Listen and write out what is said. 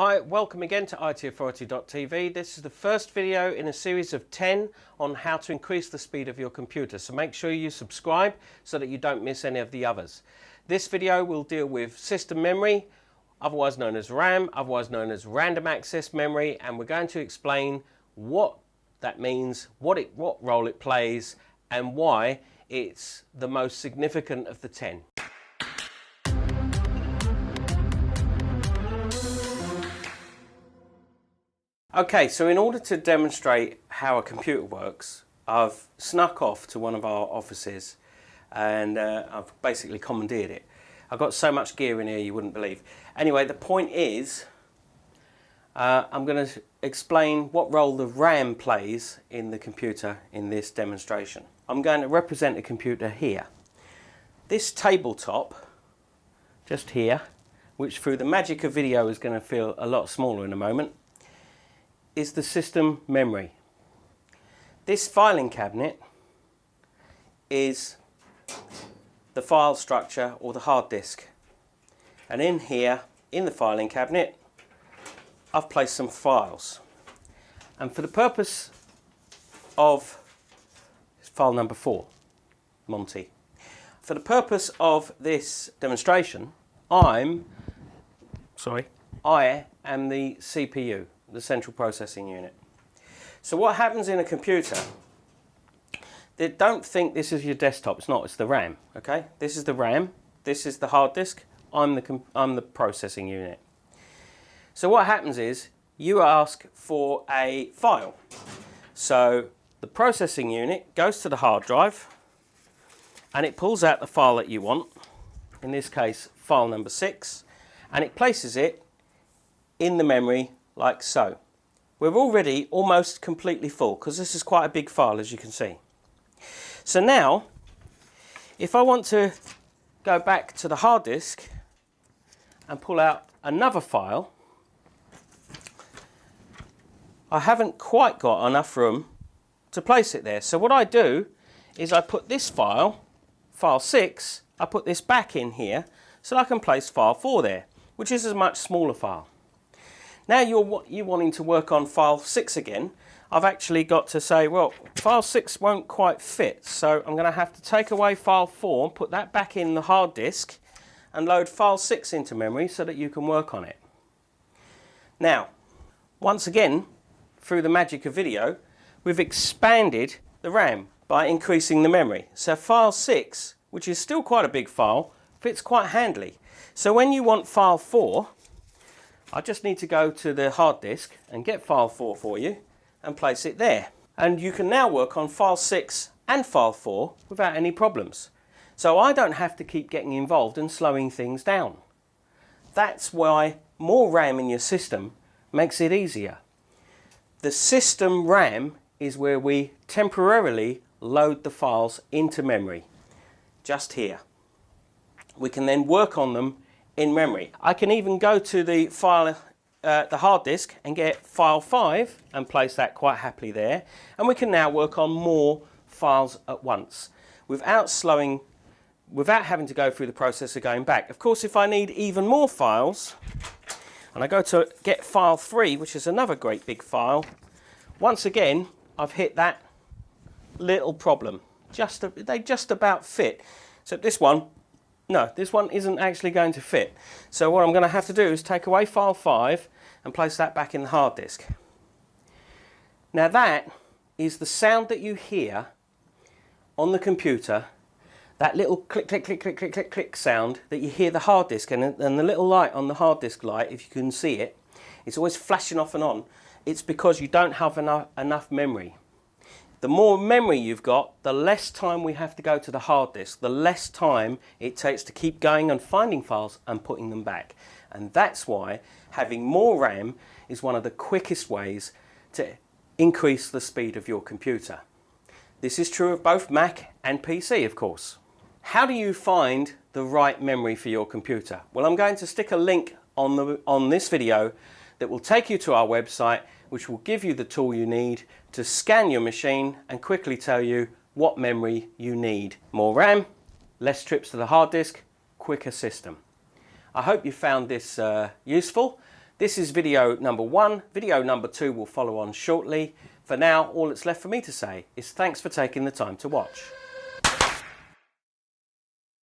Hi, welcome again to ITauthority.tv. This is the first video in a series of 10 on how to increase the speed of your computer. So make sure you subscribe so that you don't miss any of the others. This video will deal with system memory, otherwise known as RAM, otherwise known as random access memory, and we're going to explain what that means, what role it plays, and why it's the most significant of the 10. Okay, so in order to demonstrate how a computer works, I've snuck off to one of our offices and I've basically commandeered it. I've got so much gear in here you wouldn't believe. Anyway, the point is, I'm going to explain what role the RAM plays in the computer in this demonstration. I'm going to represent a computer here. This tabletop, just here, which through the magic of video is going to feel a lot smaller in a moment, is the system memory. This filing cabinet is the file structure or the hard disk. And in here, in the filing cabinet, I've placed some files. And for the purpose of file number 4, Monty. For the purpose of this demonstration, I am the CPU, the central processing unit. So what happens in a computer, don't think this is your desktop, it's not, it's the RAM, okay? This is the RAM, this is the hard disk, I'm the processing unit. So what happens is, you ask for a file. So the processing unit goes to the hard drive and it pulls out the file that you want, in this case file number 6, and it places it in the memory like so. We're already almost completely full because this is quite a big file, as you can see. So now, if I want to go back to the hard disk and pull out another file, I haven't quite got enough room to place it there. So what I do is I put this file, file 6, I put this back in here so I can place file 4 there, which is a much smaller file. Now you're wanting to work on file 6 again, I've actually got to say, well, file 6 won't quite fit, so I'm going to have to take away file 4, put that back in the hard disk, and load file 6 into memory so that you can work on it. Now, once again, through the magic of video, we've expanded the RAM by increasing the memory. So file 6, which is still quite a big file, fits quite handily. So when you want file 4, I just need to go to the hard disk and get file 4 for you and place it there. And you can now work on file 6 and file 4 without any problems. So I don't have to keep getting involved and slowing things down. That's why more RAM in your system makes it easier. The system RAM is where we temporarily load the files into memory, just here. We can then work on them in memory. I can even go to the file, the hard disk, and get file 5 and place that quite happily there, and we can now work on more files at once without having to go through the process of going back. Of course, if I need even more files and I go to get file 3, which is another great big file, once again I've hit that little problem. They just about fit. So this one, no, this one isn't actually going to fit. So what I'm going to have to do is take away file 5 and place that back in the hard disk. Now that is the sound that you hear on the computer, that little click, click, click, click, click, click, click sound that you hear the hard disk, and the little light on the hard disk light, if you can see it, it's always flashing off and on. It's because you don't have enough memory. The more memory you've got, the less time we have to go to the hard disk, the less time it takes to keep going and finding files and putting them back. And that's why having more RAM is one of the quickest ways to increase the speed of your computer. This is true of both Mac and PC, of course. How do you find the right memory for your computer? Well, I'm going to stick a link on this video that will take you to our website, which will give you the tool you need to scan your machine and quickly tell you what memory you need. More RAM, less trips to the hard disk, quicker system. I hope you found this useful. This is video number 1. Video number 2 will follow on shortly. For now, all that's left for me to say is thanks for taking the time to watch.